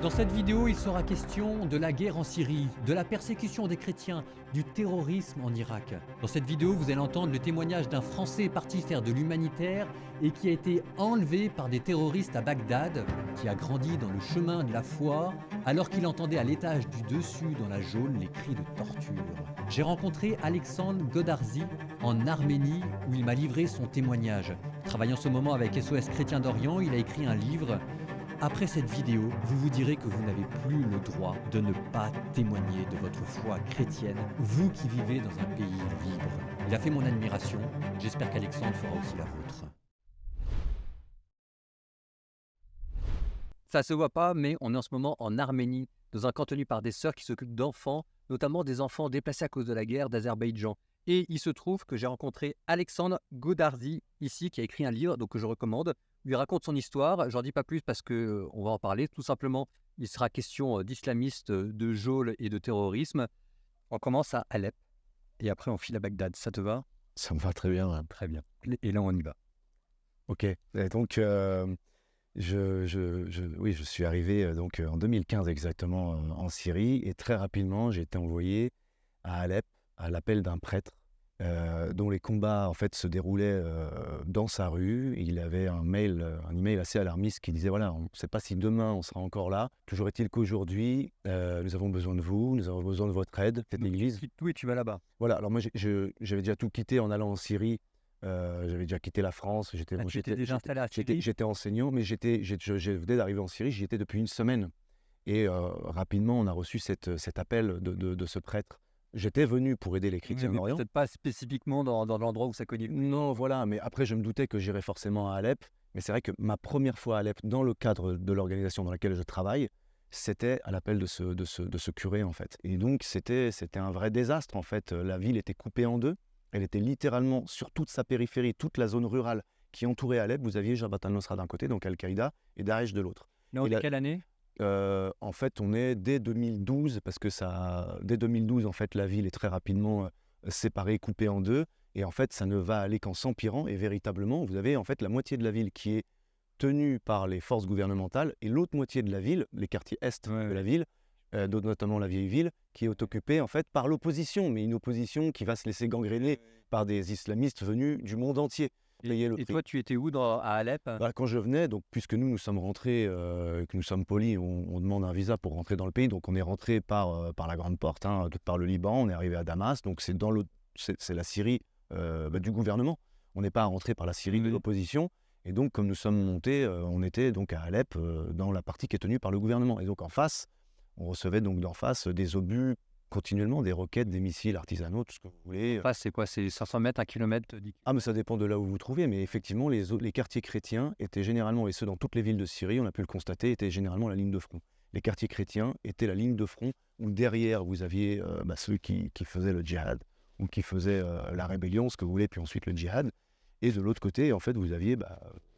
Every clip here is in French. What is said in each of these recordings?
Dans cette vidéo, il sera question de la guerre en Syrie, de la persécution des chrétiens, du terrorisme en Irak. Dans cette vidéo, vous allez entendre le témoignage d'un Français parti faire de l'humanitaire et qui a été enlevé par des terroristes à Bagdad, qui a grandi dans le chemin de la foi alors qu'il entendait à l'étage du dessus dans la geôle les cris de torture. J'ai rencontré Alexandre Godarzi en Arménie où il m'a livré son témoignage. Travaillant en ce moment avec SOS Chrétiens d'Orient, il a écrit un livre. Après cette vidéo, vous vous direz que vous n'avez plus le droit de ne pas témoigner de votre foi chrétienne, vous qui vivez dans un pays libre. Il a fait mon admiration, j'espère qu'Alexandre fera aussi la vôtre. Ça se voit pas, mais on est en ce moment en Arménie, dans un camp tenu par des sœurs qui s'occupent d'enfants, notamment des enfants déplacés à cause de la guerre d'Azerbaïdjan. Et il se trouve que j'ai rencontré Alexandre Godarzi ici, qui a écrit un livre, donc que je recommande. Lui raconte son histoire. J'en dis pas plus parce que on va en parler. Tout simplement, il sera question d'islamistes, de geôle et de terrorisme. On commence à Alep et après on file à Bagdad. Ça te va? Ça me va très bien. Ouais. Très bien. Et là, on y va. Ok. Et donc, oui, je suis arrivé en 2015 exactement en Syrie et très rapidement, j'ai été envoyé à Alep à l'appel d'un prêtre dont les combats en fait se déroulaient dans sa rue. Il avait un email assez alarmiste qui disait voilà, on ne sait pas si demain on sera encore là. Toujours est-il qu'aujourd'hui, nous avons besoin de vous, nous avons besoin de votre aide. Cette église. Oui, tu vas là-bas. Voilà. Alors moi, j'avais déjà tout quitté en allant en Syrie. J'avais déjà quitté la France. Tu étais déjà installé à Syrie? J'étais enseignant, mais je venais d'arriver en Syrie. J'y étais depuis une semaine. Et rapidement, on a reçu cet appel de ce prêtre. J'étais venu pour aider les chrétiens d'Orient. Peut-être pas spécifiquement dans l'endroit où ça cognait. Non, voilà. Mais après, je me doutais que j'irais forcément à Alep. Mais c'est vrai que ma première fois à Alep, dans le cadre de l'organisation dans laquelle je travaille, c'était à l'appel de ce curé, en fait. Et donc, c'était un vrai désastre, en fait. La ville était coupée en deux. Elle était littéralement sur toute sa périphérie, toute la zone rurale qui entourait Alep. Vous aviez Jabhat al-Nusra d'un côté, donc Al-Qaïda, et Daesh de l'autre. Non, de quelle année? En fait, on est dès 2012, parce que dès 2012, en fait, la ville est très rapidement séparée, coupée en deux. Et en fait, ça ne va aller qu'en s'empirant. Et véritablement, vous avez en fait la moitié de la ville qui est tenue par les forces gouvernementales et l'autre moitié de la ville, les quartiers est de la ville, notamment la vieille ville, qui est occupée en fait par l'opposition, mais une opposition qui va se laisser gangréner par des islamistes venus du monde entier. Et toi, tu étais où à Alep? Bah, quand je venais, donc, puisque nous sommes rentrés, que nous sommes polis, on demande un visa pour rentrer dans le pays, donc on est rentré par la grande porte, par le Liban, on est arrivé à Damas, donc c'est la Syrie du gouvernement. On n'est pas rentré par la Syrie de l'opposition. Et donc, comme nous sommes montés, on était donc à Alep, dans la partie qui est tenue par le gouvernement. Et donc en face, on recevait donc d'en face des obus continuellement, des roquettes, des missiles artisanaux, tout ce que vous voulez. C'est quoi? C'est 500 mètres, 1 kilomètre? Ah, mais ça dépend de là où vous vous trouvez. Mais effectivement, les quartiers chrétiens étaient généralement, et ceux dans toutes les villes de Syrie, on a pu le constater, étaient généralement la ligne de front. Les quartiers chrétiens étaient la ligne de front où derrière, vous aviez ceux qui faisaient le djihad ou qui faisaient la rébellion, ce que vous voulez, puis ensuite le djihad. Et de l'autre côté, en fait, vous aviez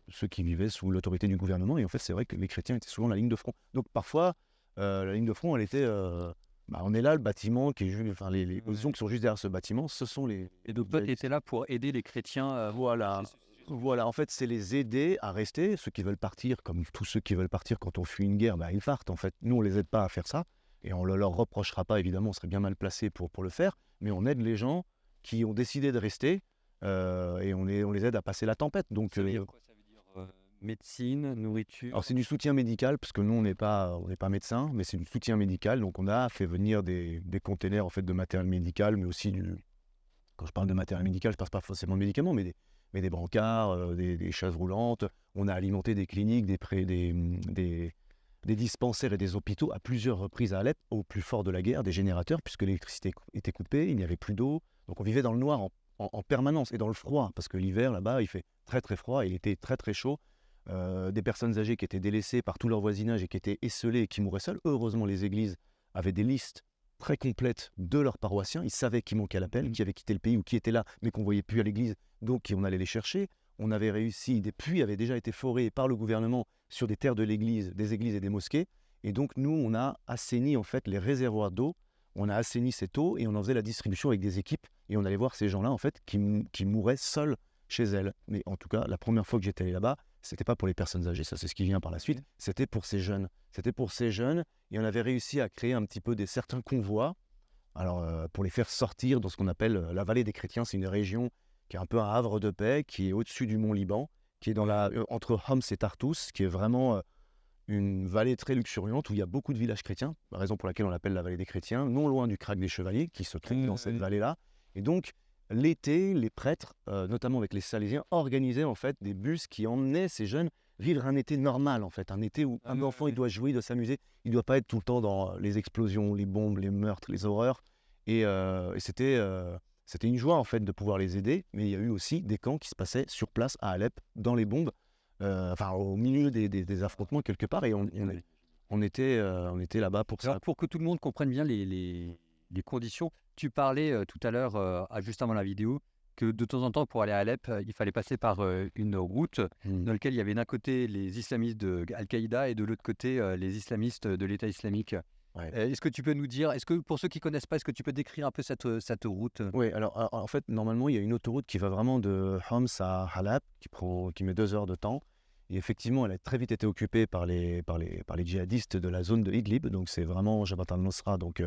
ceux qui vivaient sous l'autorité du gouvernement. Et en fait, c'est vrai que les chrétiens étaient souvent la ligne de front. Donc parfois, la ligne de front, elle était... on est là, le bâtiment, qui est juste, enfin, les positions qui sont juste derrière ce bâtiment, ce sont les... Et donc toi, tu étais là pour aider les chrétiens. Voilà. Voilà, en fait, c'est les aider à rester. Ceux qui veulent partir, comme tous ceux qui veulent partir quand on fuit une guerre, ils partent. En fait, nous, on les aide pas à faire ça. Et on ne leur reprochera pas, évidemment, on serait bien mal placé pour le faire. Mais on aide les gens qui ont décidé de rester et on les aide à passer la tempête. Donc, ça veut dire quoi? Ça veut dire médecine, nourriture? Alors, c'est du soutien médical, parce que nous, on n'est pas médecin, mais c'est du soutien médical. Donc, on a fait venir des containers en fait, de matériel médical, mais aussi quand je parle de matériel médical, je ne passe pas forcément de médicaments, mais des brancards, des chaises roulantes. On a alimenté des cliniques, des dispensaires et des hôpitaux à plusieurs reprises à Alep, au plus fort de la guerre, des générateurs, puisque l'électricité était coupée, il n'y avait plus d'eau. Donc on vivait dans le noir en permanence et dans le froid, parce que l'hiver, là-bas, il fait très très froid, il était très très chaud. Des personnes âgées qui étaient délaissées par tout leur voisinage et qui étaient esseulées et qui mouraient seules. Heureusement, les églises avaient des listes très complètes de leurs paroissiens. Ils savaient qui manquait à l'appel, qui avait quitté le pays ou qui était là, mais qu'on ne voyait plus à l'église. Donc, on allait les chercher. On avait réussi, des puits avaient déjà été forés par le gouvernement sur des terres de l'église, des églises et des mosquées. Et donc, nous, on a assaini en fait les réservoirs d'eau. On a assaini cette eau et on en faisait la distribution avec des équipes. Et on allait voir ces gens-là en fait qui mouraient seuls chez elles. Mais en tout cas, la première fois que j'étais allé là-bas, c'était pas pour les personnes âgées, ça c'est ce qui vient par la suite, c'était pour ces jeunes. C'était pour ces jeunes, et on avait réussi à créer un petit peu certains convois, alors pour les faire sortir dans ce qu'on appelle la vallée des chrétiens. C'est une région qui est un peu un havre de paix, qui est au-dessus du mont Liban, qui est entre Homs et Tartous, qui est vraiment une vallée très luxuriante où il y a beaucoup de villages chrétiens, la raison pour laquelle on l'appelle la vallée des chrétiens, non loin du Crac des Chevaliers, qui se trouve dans cette vallée-là. Et donc, l'été, les prêtres, notamment avec les Salésiens, organisaient en fait des bus qui emmenaient ces jeunes vivre un été normal, en fait, un été où un enfant il doit jouer, il doit s'amuser, il ne doit pas être tout le temps dans les explosions, les bombes, les meurtres, les horreurs. Et c'était une joie en fait de pouvoir les aider, mais il y a eu aussi des camps qui se passaient sur place à Alep, dans les bombes, enfin au milieu des affrontements quelque part, et on était là-bas pour ça. Alors, pour que tout le monde comprenne bien les conditions, tu parlais tout à l'heure, juste avant la vidéo, que de temps en temps, pour aller à Alep, il fallait passer par une route dans laquelle il y avait d'un côté les islamistes de Al-Qaïda et de l'autre côté les islamistes de l'État islamique. Ouais. Est-ce que tu peux nous dire, pour ceux qui ne connaissent pas, est-ce que tu peux décrire un peu cette route? Oui, alors en fait, normalement, il y a une autoroute qui va vraiment de Homs à Halab, qui met 2 heures de temps. Et effectivement, elle a très vite été occupée par les djihadistes de la zone de Idlib. Donc c'est vraiment Jabhat al-Nusra, donc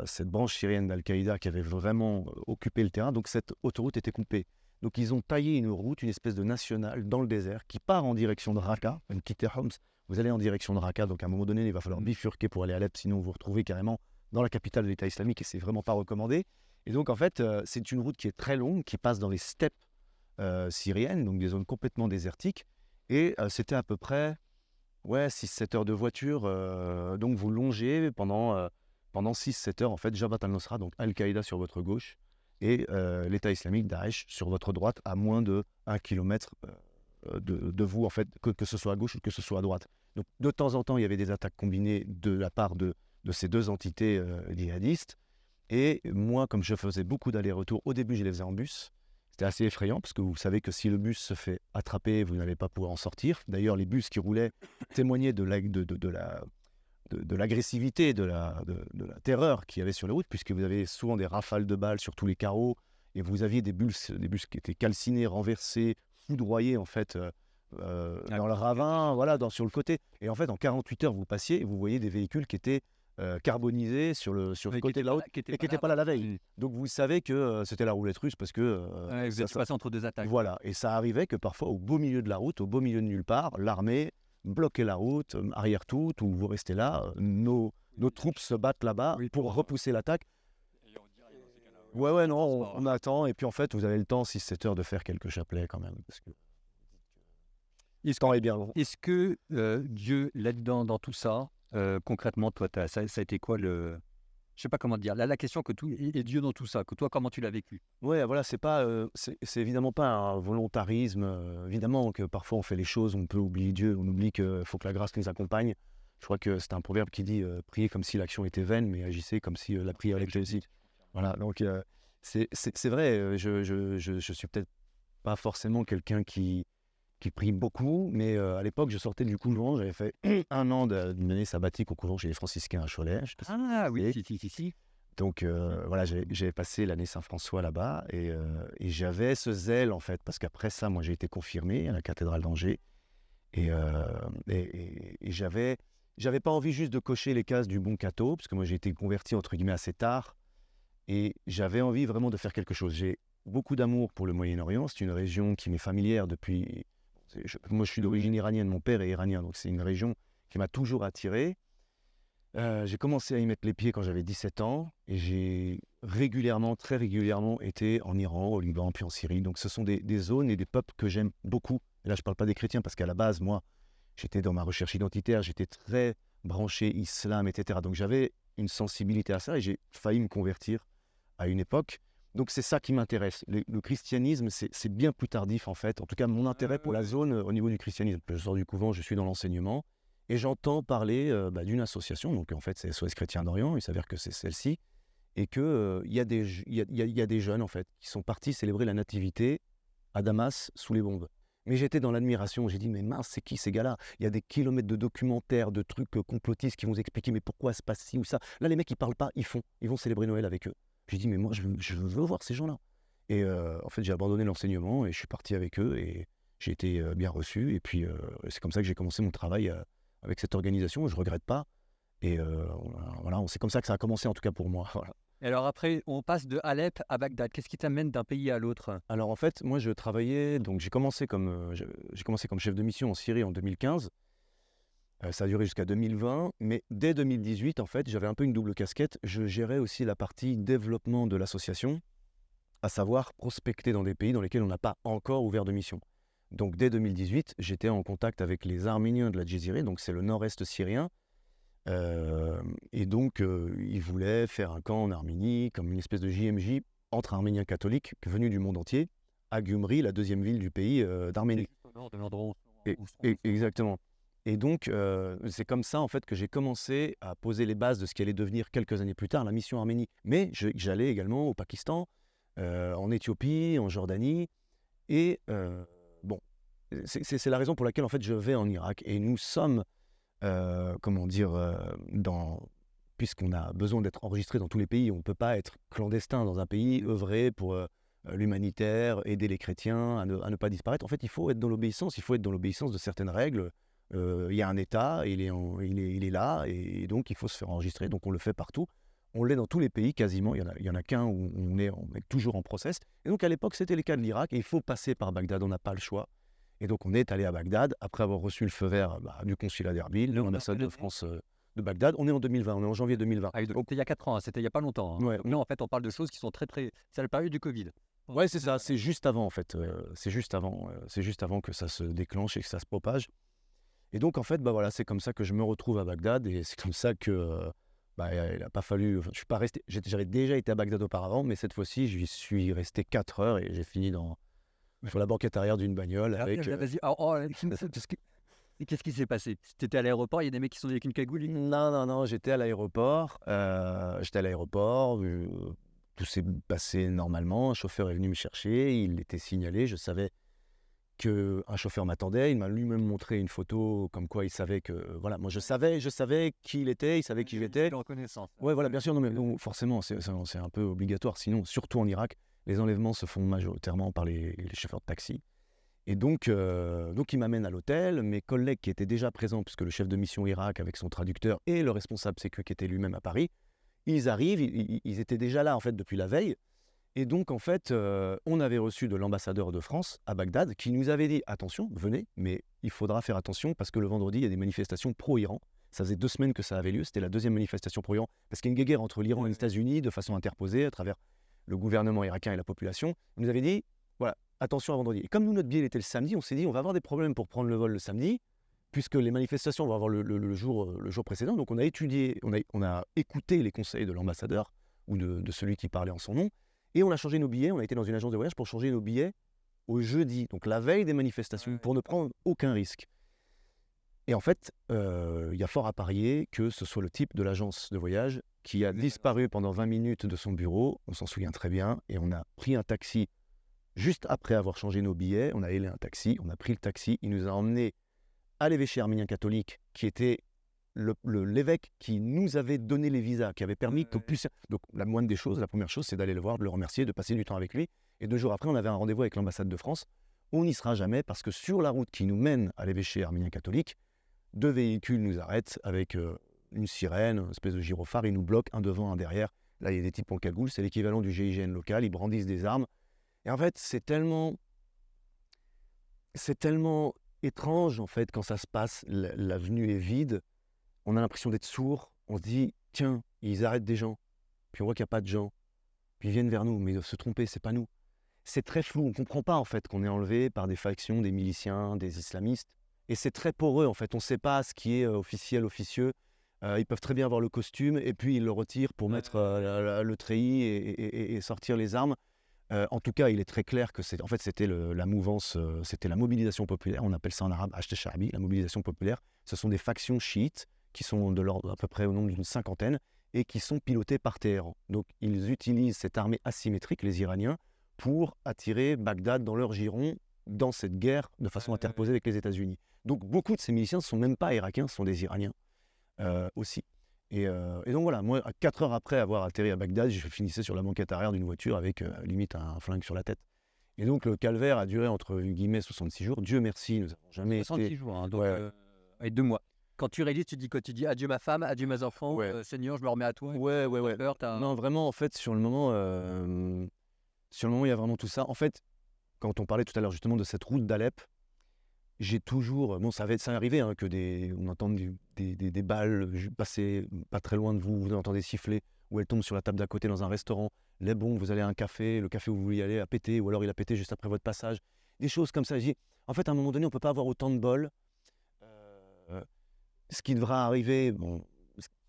cette branche syrienne d'Al-Qaïda qui avait vraiment occupé le terrain. Donc cette autoroute était coupée. Donc ils ont taillé une route, une espèce de nationale dans le désert qui part en direction de Raqqa. Vous quittez Homs, vous allez en direction de Raqqa. Donc à un moment donné, il va falloir bifurquer pour aller à Alep, sinon vous vous retrouvez carrément dans la capitale de l'État islamique, et c'est vraiment pas recommandé. Et donc en fait, c'est une route qui est très longue, qui passe dans les steppes syriennes, donc des zones complètement désertiques. Et c'était à peu près 6-7 heures de voiture. Donc vous longez pendant 6-7 heures, en fait, Jabhat al-Nusra, donc Al-Qaïda sur votre gauche, et l'État islamique, Daesh, sur votre droite, à moins de 1 kilomètre de vous, en fait, que ce soit à gauche ou que ce soit à droite. Donc de temps en temps, il y avait des attaques combinées de la part de ces deux entités djihadistes. Et moi, comme je faisais beaucoup d'allers-retours, au début, je les faisais en bus. C'était assez effrayant, parce que vous savez que si le bus se fait attraper, vous n'allez pas pouvoir en sortir. D'ailleurs, les bus qui roulaient témoignaient de l'agressivité, de la terreur qu'il y avait sur les routes, puisque vous avez souvent des rafales de balles sur tous les carreaux, et vous aviez des bus qui étaient calcinés, renversés, foudroyés en fait dans le ravin, voilà, sur le côté. Et en fait, en 48 heures, vous passiez et vous voyez des véhicules qui étaient carbonisés sur le côté de la route et qui n'étaient pas là la veille. Donc vous savez que c'était la roulette russe, parce que vous êtes passé entre deux attaques. Voilà, et ça arrivait que parfois au beau milieu de la route, au beau milieu de nulle part, l'armée bloquait la route, arrière toute, ou vous restez là, nos troupes se battent là-bas pour repousser l'attaque. Non, on attend, et puis en fait, vous avez le temps, 6-7 heures, de faire quelques chapelets quand même, parce que le temps est bien long. Est-ce que Dieu, là-dedans, dans tout ça, concrètement, toi, ça a été quoi le... Je sais pas comment dire. Là, la question et Dieu dans tout ça, que toi, comment tu l'as vécu? Ouais, voilà, c'est évidemment pas un volontarisme. Évidemment que parfois on fait les choses, on peut oublier Dieu, on oublie qu'il faut que la grâce nous accompagne. Je crois que c'est un proverbe qui dit priez comme si l'action était vaine, mais agissez comme si la prière était juste. Voilà, donc c'est vrai, je suis peut-être pas forcément quelqu'un qui prie beaucoup, mais à l'époque, je sortais du couvent, j'avais fait un an d'une année sabbatique au couvent chez les franciscains à Cholet. Ah oui, si. Donc voilà, j'avais passé l'année Saint-François là-bas, et j'avais ce zèle en fait, parce qu'après ça, moi j'ai été confirmé à la cathédrale d'Angers, et j'avais pas envie juste de cocher les cases du bon catho, parce que moi j'ai été converti entre guillemets assez tard, et j'avais envie vraiment de faire quelque chose. J'ai beaucoup d'amour pour le Moyen-Orient, c'est une région qui m'est familière depuis... Moi je suis d'origine iranienne, mon père est iranien, donc c'est une région qui m'a toujours attiré. J'ai commencé à y mettre les pieds quand j'avais 17 ans, et j'ai très régulièrement été en Iran, au Liban, puis en Syrie. Donc ce sont des zones et des peuples que j'aime beaucoup. Et là, je ne parle pas des chrétiens, parce qu'à la base, moi, j'étais dans ma recherche identitaire, j'étais très branché islam, etc. Donc j'avais une sensibilité à ça, et j'ai failli me convertir à une époque. Donc c'est ça qui m'intéresse. Le christianisme, c'est bien plus tardif en fait. En tout cas, mon intérêt pour la zone au niveau du christianisme. Je sors du couvent, je suis dans l'enseignement. Et j'entends parler d'une association, donc en fait c'est SOS Chrétien d'Orient, il s'avère que c'est celle-ci, et qu'il y a des jeunes en fait qui sont partis célébrer la nativité à Damas sous les bombes. Mais j'étais dans l'admiration, j'ai dit mais mince, c'est qui ces gars-là? Il y a des kilomètres de documentaires, de trucs complotistes qui vont expliquer mais pourquoi se passe ci ou ça. Là les mecs ils parlent pas, ils vont célébrer Noël avec eux. J'ai dit mais moi je veux voir ces gens-là. Et en fait j'ai abandonné l'enseignement et je suis parti avec eux, et J'ai été bien reçu et puis c'est comme ça que j'ai commencé mon travail avec cette organisation. Je ne regrette pas et voilà, c'est comme ça que ça a commencé en tout cas pour moi. Voilà. Et alors après, on passe de Alep à Bagdad. Qu'est-ce qui t'amène d'un pays à l'autre? Alors en fait, moi je travaillais, donc j'ai commencé comme chef de mission en Syrie en 2015. Ça a duré jusqu'à 2020, mais dès 2018, en fait, j'avais un peu une double casquette. Je gérais aussi la partie développement de l'association, à savoir prospecter dans des pays dans lesquels on n'a pas encore ouvert de mission. Donc dès 2018, j'étais en contact avec les Arméniens de la Djézireh, donc c'est le nord-est syrien. Et donc ils voulaient faire un camp en Arménie, comme une espèce de JMJ entre Arméniens catholiques venus du monde entier, à Gyumri, la deuxième ville du pays d'Arménie. Juste au nord de l'endroit Exactement. Et donc, c'est comme ça en fait que j'ai commencé à poser les bases de ce qui allait devenir quelques années plus tard la mission Arménie. Mais j'allais également au Pakistan, en Éthiopie, en Jordanie. Et bon, c'est la raison pour laquelle en fait je vais en Irak. Et nous sommes, comment dire, puisqu'on a besoin d'être enregistré dans tous les pays, on ne peut pas être clandestin dans un pays, œuvrer pour l'humanitaire, aider les chrétiens à ne pas disparaître. En fait, il faut être dans l'obéissance, de certaines règles. Il y a un État, il est là, et donc il faut se faire enregistrer. Donc on le fait partout. On l'est dans tous les pays quasiment. Il y en a qu'un où on est toujours en process. Et donc à l'époque, c'était le cas de l'Irak, et il faut passer par Bagdad, on n'a pas le choix. Et donc on est allé à Bagdad, après avoir reçu le feu vert du consulat d'Erbil, de l'ambassade de France de Bagdad. On est en 2020, on est en janvier 2020. Ah, donc, c'était il y a 4 ans, hein, c'était il n'y a pas longtemps. Hein. Ouais. Donc, non, en fait, on parle de choses qui sont très, très... C'est la période du Covid. Ouais, c'est ça, c'est juste avant en fait. C'est juste avant que ça se déclenche et que ça se propage. Et donc en fait, voilà, c'est comme ça que je me retrouve à Bagdad et c'est comme ça que il n'a pas fallu. Enfin, je suis pas resté. J'avais déjà été à Bagdad auparavant, mais cette fois-ci, j'y suis resté 4 heures et j'ai fini sur la banquette arrière d'une bagnole avec. Vas-y, qu'est-ce qui s'est passé? Tu étais à l'aéroport, il y a des mecs qui sont venus avec une cagoule. Non, j'étais à l'aéroport. Tout s'est passé normalement. Un chauffeur est venu me chercher, il était signalé. Je savais qu'un chauffeur m'attendait. Il m'a lui-même montré une photo comme quoi il savait que. Voilà, moi je savais qui il était, il savait qui j'étais. Reconnaissance. Ouais, voilà, bien sûr, non, mais donc, forcément, c'est un peu obligatoire. Sinon, surtout en Irak, les enlèvements se font majoritairement par les chauffeurs de taxi. Et donc il m'amène à l'hôtel. Mes collègues qui étaient déjà présents, puisque le chef de mission Irak avec son traducteur et le responsable sécu qui était lui-même à Paris, ils arrivent, ils étaient déjà là en fait depuis la veille. Et donc en fait, on avait reçu de l'ambassadeur de France à Bagdad qui nous avait dit attention, venez, mais il faudra faire attention parce que le vendredi il y a des manifestations pro-Iran. Ça faisait 2 semaines que ça avait lieu, c'était la 2e manifestation pro-Iran parce qu'il y a une guerre entre l'Iran et les États-Unis de façon interposée à travers le gouvernement irakien et la population. Il nous avait dit voilà, attention à vendredi. Et comme nous, notre billet était le samedi, on s'est dit on va avoir des problèmes pour prendre le vol le samedi, puisque les manifestations vont avoir le jour précédent. Donc on a écouté les conseils de l'ambassadeur ou de celui qui parlait en son nom, et on a changé nos billets. On a été dans une agence de voyage pour changer nos billets au jeudi, donc la veille des manifestations, pour ne prendre aucun risque. Et en fait, il y a fort à parier que ce soit le type de l'agence de voyage qui a disparu pendant 20 minutes de son bureau, on s'en souvient très bien, et on a pris un taxi. Juste après avoir changé nos billets, on a ailé un taxi, on a pris le taxi, il nous a emmenés à l'évêché arménien catholique, qui était l'évêque qui nous avait donné les visas, qui avait permis qu'on puisse... Donc la moindre des choses, la première chose, c'est d'aller le voir, de le remercier, de passer du temps avec lui. Et 2 jours après, on avait un rendez-vous avec l'ambassade de France. On n'y sera jamais parce que sur la route qui nous mène à l'évêché arménien catholique, 2 véhicules nous arrêtent avec une sirène, une espèce de gyrophare, ils nous bloquent, un devant, un derrière. Là, il y a des types en cagoule, c'est l'équivalent du GIGN local, ils brandissent des armes. Et en fait, c'est tellement étrange en fait quand ça se passe. L'avenue est vide, on a l'impression d'être sourd. On se dit tiens, ils arrêtent des gens, puis on voit qu'il n'y a pas de gens, puis ils viennent vers nous, mais ils doivent se tromper, c'est pas nous. C'est très flou, on comprend pas en fait qu'on est enlevé par des factions, des miliciens, des islamistes, et c'est très poreux en fait. On ne sait pas ce qui est officiel, officieux. Ils peuvent très bien avoir le costume et puis ils le retirent pour mettre le treillis et sortir les armes. En tout cas, il est très clair que c'était la mouvance, c'était la mobilisation populaire. On appelle ça en arabe Hashd Sha'bi, la mobilisation populaire. Ce sont des factions chiites qui sont de l'ordre à peu près au nombre d'une 50aine et qui sont pilotées par Téhéran. Donc, ils utilisent cette armée asymétrique, les Iraniens, pour attirer Bagdad dans leur giron dans cette guerre de façon interposée avec les États-Unis. Donc, beaucoup de ces miliciens ne sont même pas irakiens, ce sont des Iraniens aussi. Et donc voilà, moi, 4 heures après avoir atterri à Bagdad, je finissais sur la banquette arrière d'une voiture avec limite un flingue sur la tête. Et donc le calvaire a duré entre guillemets 66 jours. Dieu merci, nous n'avons jamais 66 été... jours, hein, donc Ouais, et 2 mois. Quand tu réalises, tu dis quoi? Tu dis: «Adieu ma femme, adieu mes enfants, ouais, Seigneur, je me remets à toi». ouais, ouais, Tu ouais. peur, tu as Non, vraiment, en fait, sur le moment, il y a vraiment tout ça. En fait, quand on parlait tout à l'heure justement de cette route d'Alep, j'ai toujours... Bon, ça arrivé hein, on entend des balles passer pas très loin de vous, vous entendez siffler, ou elles tombent sur la table d'à côté dans un restaurant. Les bombes, vous allez à un café, le café où vous vouliez aller a pété, ou alors il a pété juste après votre passage. Des choses comme ça. En fait, à un moment donné, on ne peut pas avoir autant de bol. Euh, Ce qui devra arriver, bon,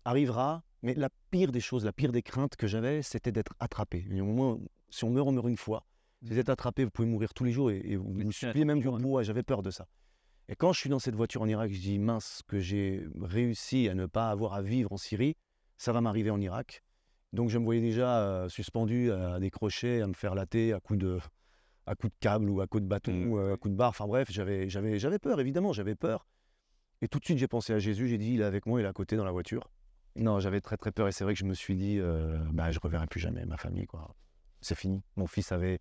arrivera, mais la pire des choses, la pire des craintes que j'avais, c'était d'être attrapé. Et au moins, si on meurt une fois. Si vous êtes attrapé, vous pouvez mourir tous les jours et vous Mais vous c'est suppliez même du attention, ouais. bois. J'avais peur de ça. Et quand je suis dans cette voiture en Irak, je dis mince, que j'ai réussi à ne pas avoir à vivre en Syrie, ça va m'arriver en Irak. Donc je me voyais déjà suspendu à des crochets, à me faire latter à coups de câble ou à coups de bâton, à coups de barre. Enfin bref, j'avais peur, évidemment, j'avais peur. Et tout de suite, j'ai pensé à Jésus, j'ai dit, il est avec moi, il est à côté dans la voiture. Non, j'avais très très peur et c'est vrai que je me suis dit, bah, je ne reverrai plus jamais ma famille, quoi. C'est fini. Mon fils avait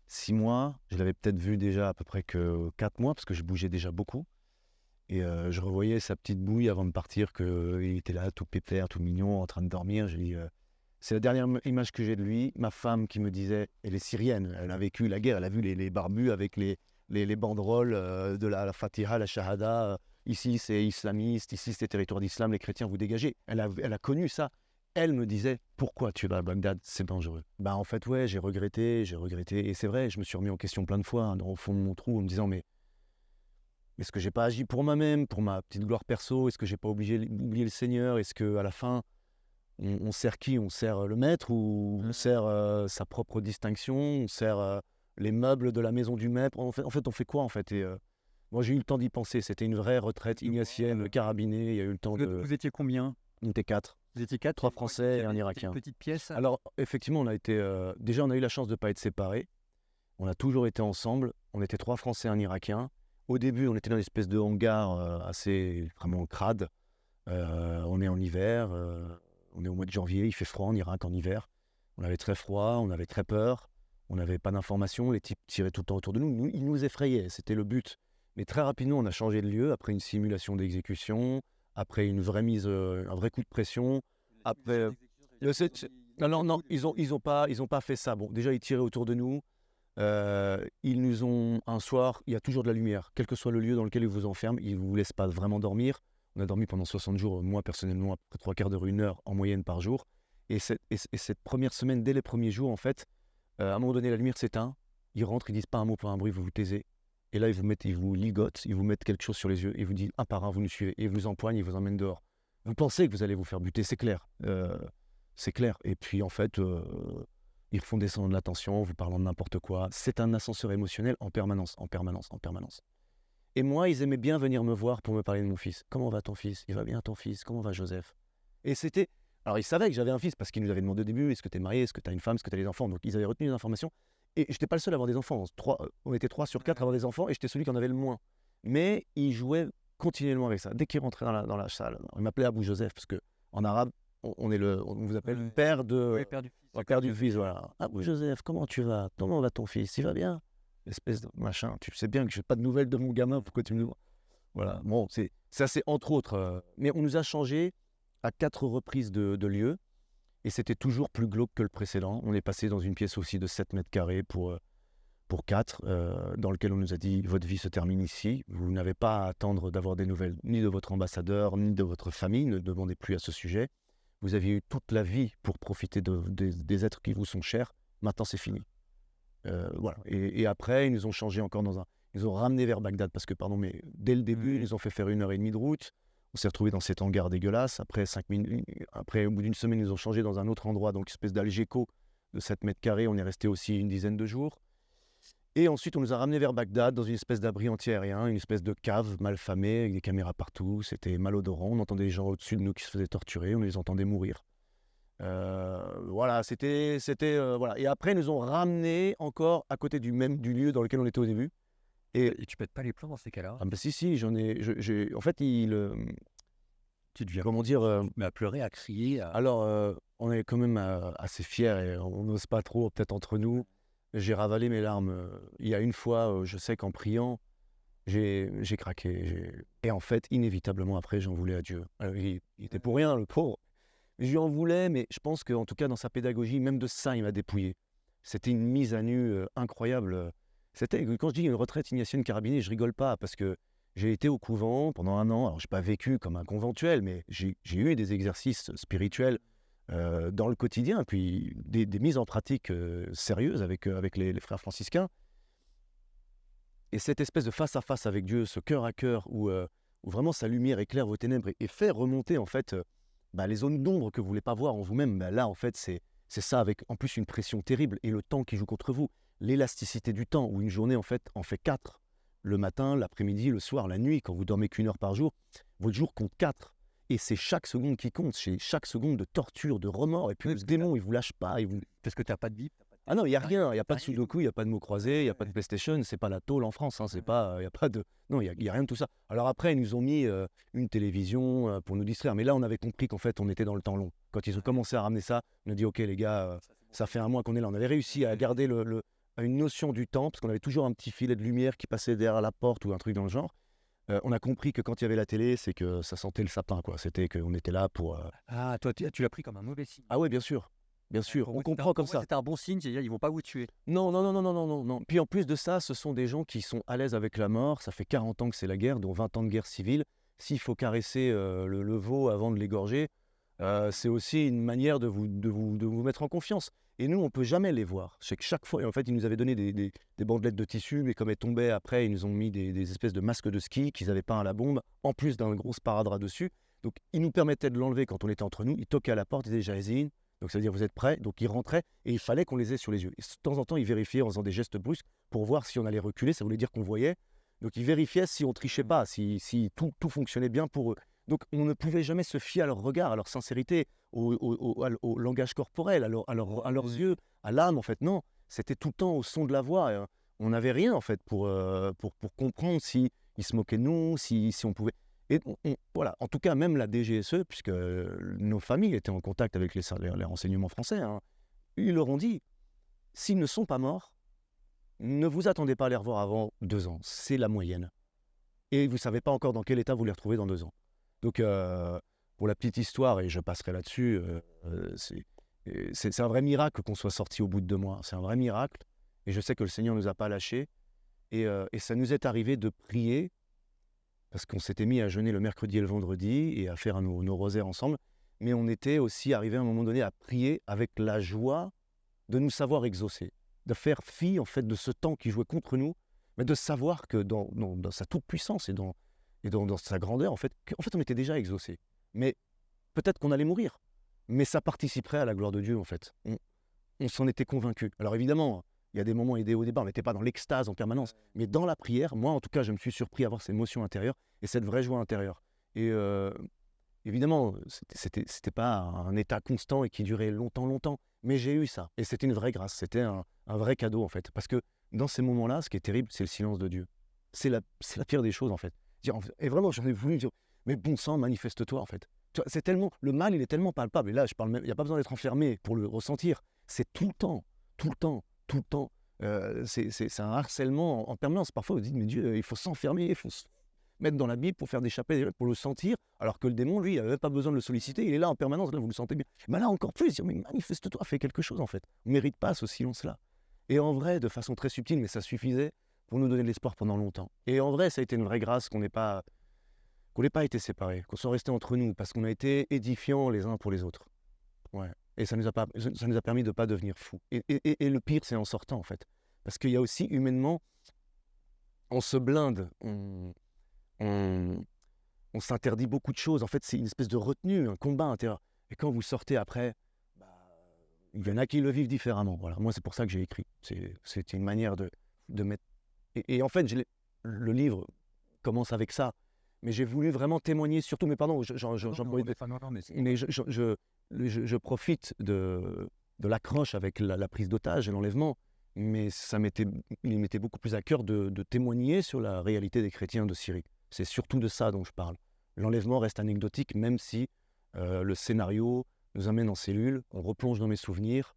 6 mois, je l'avais peut-être vu déjà à peu près que 4 mois, parce que je bougeais déjà beaucoup. Et je revoyais sa petite bouille avant de partir, qu'il était là, tout pépère, tout mignon, en train de dormir. J'ai dit, c'est la dernière image que j'ai de lui. Ma femme qui me disait, elle est syrienne, elle a vécu la guerre, elle a vu les barbus avec les banderoles de la Fatiha, la Shahada. Ici, c'est islamiste, ici, c'est territoire d'islam, les chrétiens, vous dégagez. Elle a connu ça. Elle me disait, pourquoi tu vas à Bagdad, c'est dangereux. Bah en fait, ouais, j'ai regretté. Et c'est vrai, je me suis remis en question plein de fois, hein, au fond de mon trou, en me disant, mais est-ce que j'ai pas agi pour moi-même, pour ma petite gloire perso? Est-ce que j'ai pas oublié le Seigneur? Est-ce qu'à la fin, on sert qui? On sert le maître ou on sert sa propre distinction? On sert les meubles de la maison du maître? En fait, on fait quoi en fait? Et moi, j'ai eu le temps d'y penser. C'était une vraie retraite ignatienne, carabinée. Il y a eu le temps de... Vous étiez combien? On était 4. Vous étiez 4? 3 Français et un C'était Irakien. une petite pièce? Alors, effectivement, on a été... déjà, on a eu la chance de ne pas être séparés. On a toujours été ensemble. On était 3 Français et un Irakien. Au début, on était dans une espèce de hangar assez vraiment crade. On est en hiver. On est au mois de janvier. Il fait froid en Irak en hiver. On avait très froid. On avait très peur. On n'avait pas d'informations. Les types tiraient tout le temps autour de nous. Ils nous effrayaient. C'était le but. Mais très rapidement, on a changé de lieu après une simulation d'exécution, après une vraie mise, un vrai coup de pression. Après, non, ils ont pas fait ça. Bon, déjà, ils tiraient autour de nous. Ils nous ont, un soir, il y a toujours de la lumière, quel que soit le lieu dans lequel ils vous enferment, ils ne vous laissent pas vraiment dormir. On a dormi pendant 60 jours, moi personnellement, à peu près 3/4 d'heure, 1 heure en moyenne par jour. Et cette première semaine, dès les premiers jours, en fait, à un moment donné, la lumière s'éteint, ils rentrent, ils disent pas un mot, pas un bruit, vous vous taisez. Et là, ils vous ligotent, ils vous mettent quelque chose sur les yeux, et ils vous disent un par un, vous nous suivez, et ils vous empoignent, ils vous emmènent dehors. Vous pensez que vous allez vous faire buter, c'est clair. C'est clair. Et puis, en fait, ils font descendre la tension, vous parlant de n'importe quoi. C'est un ascenseur émotionnel en permanence, en permanence, en permanence. Et moi, ils aimaient bien venir me voir pour me parler de mon fils. Comment va ton fils? Il va bien ton fils? Comment va Joseph? Et c'était... Alors, ils savaient que j'avais un fils parce qu'ils nous avaient demandé au début, est-ce que tu es marié? Est-ce que tu as une femme? Est-ce que tu as des enfants? Donc, ils avaient retenu les informations. Et je n'étais pas le seul à avoir des enfants. On était 3 sur 4 à avoir des enfants et j'étais celui qui en avait le moins. Mais ils jouaient continuellement avec ça. Dès qu'ils rentraient dans la salle, ils m'appelaient Abou Joseph parce qu'en arabe, on vous appelle père de... Oui, père du fils. père du fils, voilà. Abou Joseph, comment tu vas? Comment va ton fils? Il va bien? Espèce de machin. Tu sais bien que je n'ai pas de nouvelles de mon gamin, pourquoi tu me... Voilà, bon, ça c'est entre autres. Mais on nous a changé à 4 reprises de lieu. Et c'était toujours plus glauque que le précédent. On est passé dans une pièce aussi de 7 mètres carrés pour 4, dans lequel on nous a dit « Votre vie se termine ici. Vous n'avez pas à attendre d'avoir des nouvelles ni de votre ambassadeur, ni de votre famille. Ne demandez plus à ce sujet. Vous aviez eu toute la vie pour profiter des êtres qui vous sont chers. Maintenant, c'est fini. » Voilà. Et après, ils nous ont changé encore ils nous ont ramené vers Bagdad parce que, pardon, mais dès le début, ils nous ont fait faire 1 heure et demie de route. On s'est retrouvés dans cet hangar dégueulasse. Après, 5 minutes, au bout d'une semaine, ils nous ont changé dans un autre endroit, donc une espèce d'Algeco de 7 mètres carrés. On est resté aussi une dizaine de jours. Et ensuite, on nous a ramenés vers Bagdad dans une espèce d'abri anti-aérien, une espèce de cave mal famée avec des caméras partout. C'était malodorant. On entendait les gens au-dessus de nous qui se faisaient torturer. On les entendait mourir. Voilà, voilà. Et après, ils nous ont ramenés encore à côté du lieu dans lequel on était au début. Et tu pètes pas les plombs dans ces cas-là? Ah bah si, j'en ai... en fait, Tu deviens... comment dire... mais à pleurer, à crier. Alors, on est quand même assez fiers et on n'ose pas trop, peut-être entre nous. j'ai ravalé mes larmes. Il y a une fois, je sais qu'en priant, j'ai craqué. Et en fait, inévitablement, après, j'en voulais à Dieu. Il était pour rien, le pauvre. Je lui en voulais, mais je pense qu'en tout cas, dans sa pédagogie, même de ça, il m'a dépouillé. C'était une mise à nu incroyable. C'était, quand je dis une retraite ignatienne carabinée, je rigole pas, parce que j'ai été au couvent pendant 1 an. Alors, je n'ai pas vécu comme un conventuel, mais j'ai eu des exercices spirituels dans le quotidien, puis des mises en pratique sérieuses avec les frères franciscains. Et cette espèce de face à face avec Dieu, ce cœur à cœur, où vraiment sa lumière éclaire vos ténèbres et fait remonter en fait les zones d'ombre que vous ne voulez pas voir en vous-même, là en fait c'est ça, avec en plus une pression terrible et le temps qui joue contre vous. L'élasticité du temps, où une journée en fait en fait 4. Le matin, l'après-midi, le soir, la nuit, quand vous dormez qu'1 heure par jour, votre jour compte 4. Et c'est chaque seconde qui compte, c'est chaque seconde de torture, de remords. Et puis Ouais, ce démon, il vous lâche pas. parce que tu as pas de Bible, tu pas de Ah non, il y a téléphone, rien, il y a pas de du tout. sudoku, il y a pas de mots croisés, il y a pas de Ouais. PlayStation, c'est pas la tôle en France, hein, c'est Ouais. pas, il y a pas de non, il y a rien de tout ça. Alors après, ils nous ont mis, une télévision, pour nous distraire, mais là, on avait compris qu'en fait, on était dans le temps long. Quand ils ont Ouais. commencé à ramener ça, on a dit: «OK les gars, Ça, c'est bon ça fait signe. 1 mois qu'on est là». On avait réussi à Ouais. garder une notion du temps, parce qu'on avait toujours un petit filet de lumière qui passait derrière la porte ou un truc dans le genre. On a compris que quand il y avait la télé, c'est que ça sentait le sapin, quoi. C'était qu'on était là pour, Ah, toi, tu l'as pris comme un mauvais signe. ah ouais, bien Ouais, sûr, pour on moi, comprend comme pour moi, ça. c'était un bon signe, c'est-à-dire ils vont pas vous tuer. Non, non, non, non, non, non, non, non. Puis en plus de ça, ce sont des gens qui sont à l'aise avec la mort. Ça fait 40 ans que c'est la guerre, dont 20 ans de guerre civile. S'il faut caresser le veau avant de l'égorger, c'est aussi une manière de vous mettre en confiance. Et nous, on peut jamais les voir. C'est que chaque fois, et en fait, ils nous avaient donné des bandelettes de tissu, mais comme elles tombaient après, ils nous ont mis des espèces de masques de ski qu'ils avaient peints à la bombe, en plus d'un gros sparadrap dessus. Donc, ils nous permettaient de l'enlever quand on était entre nous. Ils toquaient à la porte, ils disaient Jaézine. Donc, ça veut dire vous êtes prêts. Donc, ils rentraient et il fallait qu'on les ait sur les yeux. Et de temps en temps, ils vérifiaient en faisant des gestes brusques pour voir si on allait reculer. Ça voulait dire qu'on voyait. Donc, ils vérifiaient si on trichait pas, si tout fonctionnait bien pour eux. Donc, on ne pouvait jamais se fier à leur regard, à leur sincérité, au langage corporel, à leurs yeux, à l'âme, en fait. Non, c'était tout le temps au son de la voix. On n'avait rien, en fait, pour comprendre si ils se moquaient de nous, si on pouvait. Et voilà, en tout cas, même la DGSE, puisque nos familles étaient en contact avec les renseignements français, hein, ils leur ont dit, s'ils ne sont pas morts, ne vous attendez pas à les revoir avant 2 ans. C'est la moyenne. Et vous ne savez pas encore dans quel état vous les retrouvez dans 2 ans. Donc, pour la petite histoire, et je passerai là-dessus, c'est un vrai miracle qu'on soit sorti au bout de 2 mois. C'est un vrai miracle. Et je sais que le Seigneur ne nous a pas lâchés. Et ça nous est arrivé de prier, parce qu'on s'était mis à jeûner le mercredi et le vendredi et à faire nos rosaires ensemble. Mais on était aussi arrivé à un moment donné à prier avec la joie de nous savoir exaucés, de faire fi en fait de ce temps qui jouait contre nous, mais de savoir que dans sa toute-puissance et dans sa grandeur, en fait on était déjà exaucés. Mais peut-être qu'on allait mourir, mais ça participerait à la gloire de Dieu, en fait. On s'en était convaincus. Alors évidemment, il y a des moments et des hauts débats, on n'était pas dans l'extase en permanence, mais dans la prière, moi en tout cas, je me suis surpris à avoir cette émotion intérieure et cette vraie joie intérieure. Et évidemment, c'était pas un état constant et qui durait longtemps, longtemps, mais j'ai eu ça. Et c'était une vraie grâce, c'était un vrai cadeau, en fait. Parce que dans ces moments-là, ce qui est terrible, c'est le silence de Dieu. C'est la pire des choses, en fait. Et vraiment, j'en ai voulu dire, mais bon sang, manifeste-toi, en fait. Tu vois, c'est tellement, le mal, il est tellement palpable. Et là, je parle même, il n'y a pas besoin d'être enfermé pour le ressentir. C'est tout le temps, tout le temps, tout le temps. C'est un harcèlement en permanence. Parfois, vous dites, mais Dieu, il faut s'enfermer, il faut se mettre dans la Bible pour faire des chapelles, pour le sentir, alors que le démon, lui, il n'avait même pas besoin de le solliciter, il est là en permanence, là, vous le sentez bien. Mais là, encore plus, dire, mais manifeste-toi, fais quelque chose, en fait. On ne mérite pas ce silence-là. Et en vrai, de façon très subtile, mais ça suffisait pour nous donner de l'espoir pendant longtemps. Et en vrai, ça a été une vraie grâce qu'on n'ait pas été séparés, qu'on soit restés entre nous, parce qu'on a été édifiants les uns pour les autres. Ouais. Et ça nous a permis de ne pas devenir fous. Et le pire, c'est en sortant, en fait. Parce qu'il y a aussi, humainement, on se blinde, on s'interdit beaucoup de choses. En fait, c'est une espèce de retenue, un combat intérieur. Et quand vous sortez après, bah, il y en a qui le vivent différemment. Voilà. Moi, c'est pour ça que j'ai écrit. C'est une manière de mettre... Et en fait, le livre commence avec ça. Mais j'ai voulu vraiment témoigner, surtout, mais pardon, mais je profite de l'accroche avec la prise d'otage et l'enlèvement, mais il m'était beaucoup plus à cœur de témoigner sur la réalité des chrétiens de Syrie. C'est surtout de ça dont je parle. L'enlèvement reste anecdotique, même si le scénario nous amène en cellule, on replonge dans mes souvenirs,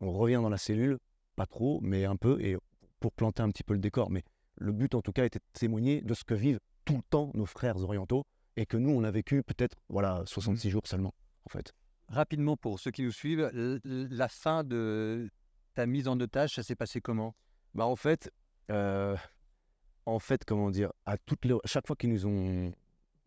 on revient dans la cellule, pas trop, mais un peu, et pour planter un petit peu le décor. Mais le but, en tout cas, était de témoigner de ce que vivent tout le temps nos frères orientaux, et que nous, on a vécu peut-être 66 jours seulement, en fait. Rapidement, pour ceux qui nous suivent, la fin de ta mise en otage, ça s'est passé comment? Bah, en fait, comment dire, chaque fois qu'ils nous ont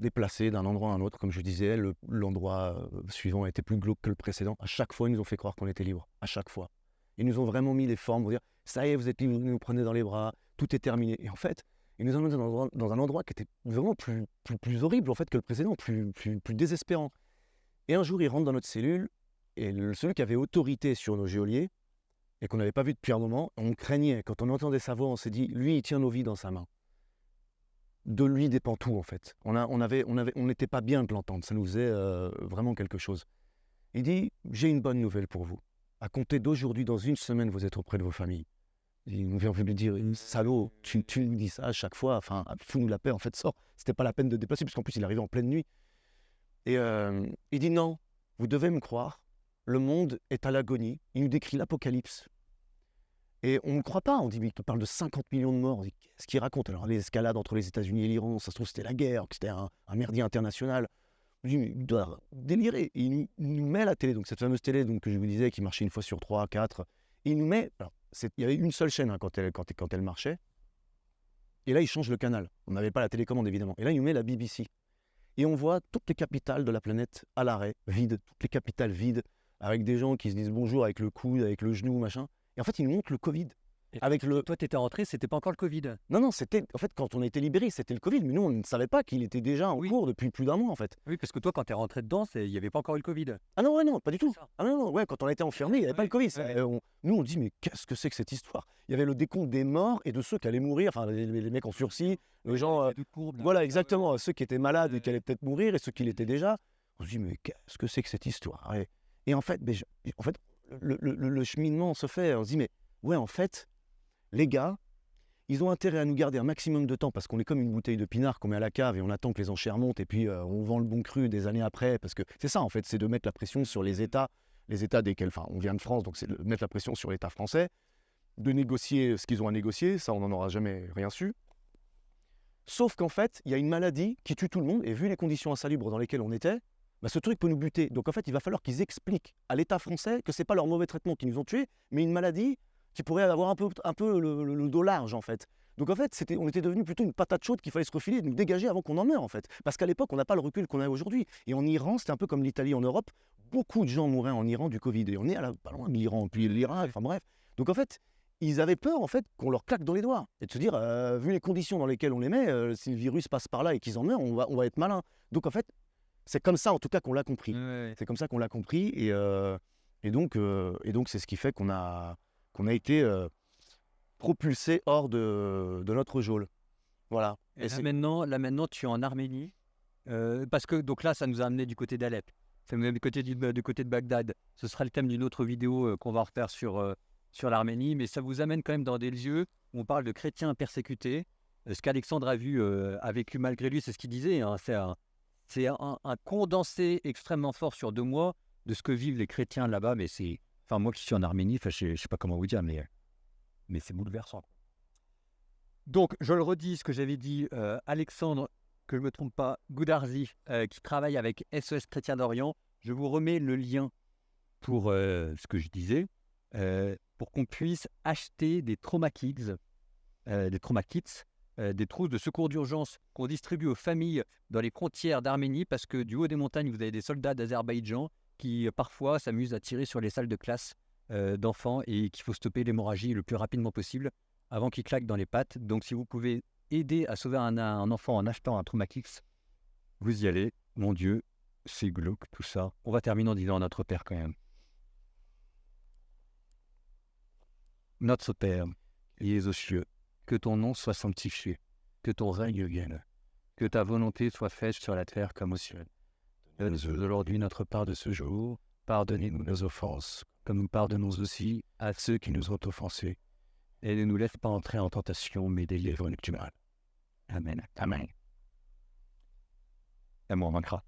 déplacés d'un endroit à un autre, comme je disais, l'endroit suivant était plus glauque que le précédent. À chaque fois, ils nous ont fait croire qu'on était libre. À chaque fois. Ils nous ont vraiment mis les formes pour dire ça y est, vous êtes libres, vous nous prenez dans les bras, tout est terminé. Et en fait, ils nous ont mis dans un endroit qui était vraiment plus horrible en fait que le précédent, plus désespérant. Et un jour, ils rentrent dans notre cellule, et celui qui avait autorité sur nos geôliers, et qu'on n'avait pas vu depuis un moment, on craignait. Quand on entendait sa voix, on s'est dit, lui, il tient nos vies dans sa main. De lui dépend tout, en fait. On n'était pas bien de l'entendre, ça nous faisait vraiment quelque chose. Il dit, j'ai une bonne nouvelle pour vous. À compter d'aujourd'hui, dans une semaine, vous êtes auprès de vos familles. Il nous vient lui dire, salaud, tu nous dis ça à chaque fois, enfin, fous-nous la paix, en fait, sors. C'était pas la peine de déplacer, puisqu'en plus, il arrivait en pleine nuit. Et il dit, non, vous devez me croire, le monde est à l'agonie. Il nous décrit l'apocalypse. Et on ne croit pas, on dit, mais il te parle de 50 millions de morts. On dit, qu'est-ce qu'il raconte? Alors, les escalades entre les États-Unis et l'Iran, ça se trouve, c'était la guerre, que c'était un merdier international. Je dis, mais il doit délirer. Et il nous met à la télé, donc cette fameuse télé donc, que je vous disais, qui marchait une fois sur 3, 4. Il nous met, alors, il y avait une seule chaîne quand elle marchait. Et là, il change le canal. On n'avait pas la télécommande, évidemment. Et là, il nous met la BBC. Et on voit toutes les capitales de la planète à l'arrêt, vides, toutes les capitales vides, avec des gens qui se disent bonjour avec le coude, avec le genou, machin. Et en fait, il nous montre le Covid. Toi, tu étais rentré, c'était pas encore le Covid. Non, c'était... En fait, quand on a été libérés, c'était le Covid. Mais nous, on ne savait pas qu'il était déjà en cours depuis plus d'un mois, en fait. Oui, parce que toi, quand tu es rentré dedans, il n'y avait pas encore eu le Covid. Ah non, ouais, non, pas du tout. Ça. Ah non, ouais, quand on a été enfermés, il n'y avait pas le Covid. Nous, on dit, mais qu'est-ce que c'est que cette histoire? Il y avait le décompte des morts et de ceux qui allaient mourir. Enfin, les mecs en sursis, les gens... voilà, exactement. Ceux qui étaient malades et qui allaient peut-être mourir et ceux qui l'étaient déjà. On se dit, mais qu'est-ce que c'est que cette histoire? Et en fait, le cheminement se fait. On se dit, mais ouais, en fait, les gars, ils ont intérêt à nous garder un maximum de temps parce qu'on est comme une bouteille de pinard qu'on met à la cave et on attend que les enchères montent et puis on vend le bon cru des années après. Parce que c'est ça, en fait, c'est de mettre la pression sur les États desquels, enfin, on vient de France, donc c'est de mettre la pression sur l'État français, de négocier ce qu'ils ont à négocier, ça, on n'en aura jamais rien su. Sauf qu'en fait, il y a une maladie qui tue tout le monde et vu les conditions insalubres dans lesquelles on était, bah, ce truc peut nous buter. Donc en fait, il va falloir qu'ils expliquent à l'État français que c'est pas leur mauvais traitement qui nous ont tués, mais une maladie qui pourrait avoir un peu le dos large en fait. Donc en fait, on était devenu plutôt une patate chaude qu'il fallait se refiler et nous dégager avant qu'on en meure en fait. Parce qu'à l'époque, on n'a pas le recul qu'on a aujourd'hui. Et en Iran, c'était un peu comme l'Italie en Europe. Beaucoup de gens mouraient en Iran du Covid. Et on est pas loin de l'Iran, puis l'Irak, enfin bref. Donc en fait, ils avaient peur en fait qu'on leur claque dans les doigts. Et de se dire, vu les conditions dans lesquelles on les met, si le virus passe par là et qu'ils en meurent, on va être malin. Donc en fait, c'est comme ça en tout cas qu'on l'a compris. C'est comme ça qu'on l'a compris. Et donc c'est ce qui fait qu'on a été propulsé hors de notre geôle. Voilà. Et là maintenant, tu es en Arménie. Parce que donc là, ça nous a amené du côté d'Alep. Ça nous a amené du côté de Bagdad. Ce sera le thème d'une autre vidéo qu'on va refaire sur l'Arménie. Mais ça vous amène quand même dans des lieux où on parle de chrétiens persécutés. Ce qu'Alexandre a vécu malgré lui, c'est ce qu'il disait. Hein, c'est un condensé extrêmement fort sur 2 mois de ce que vivent les chrétiens là-bas. Mais c'est... Enfin, moi qui suis en Arménie, je ne sais pas comment vous dire, mais c'est bouleversant. Donc, je le redis, ce que j'avais dit, Alexandre, que je ne me trompe pas, Goudarzi, qui travaille avec SOS Chrétiens d'Orient, je vous remets le lien pour ce que je disais, pour qu'on puisse acheter des trauma kits, des trousses de secours d'urgence qu'on distribue aux familles dans les frontières d'Arménie, parce que du haut des montagnes, vous avez des soldats d'Azerbaïdjan qui parfois s'amusent à tirer sur les salles de classe d'enfants et qu'il faut stopper l'hémorragie le plus rapidement possible avant qu'il claque dans les pattes. Donc si vous pouvez aider à sauver un enfant en achetant un trauma kits, vous y allez. Mon Dieu, c'est glauque tout ça. On va terminer en disant notre Père quand même. Notre Père, qui es aux cieux, que ton nom soit sanctifié, que ton règne vienne, que ta volonté soit faite sur la terre comme au ciel. Donne-nous aujourd'hui notre part de ce jour. Pardonnez-nous nos offenses, comme nous pardonnons aussi à ceux qui nous ont offensés. Et ne nous laisse pas entrer en tentation, mais délivre-nous du mal. Amen. Amen. Et moi, on manquera.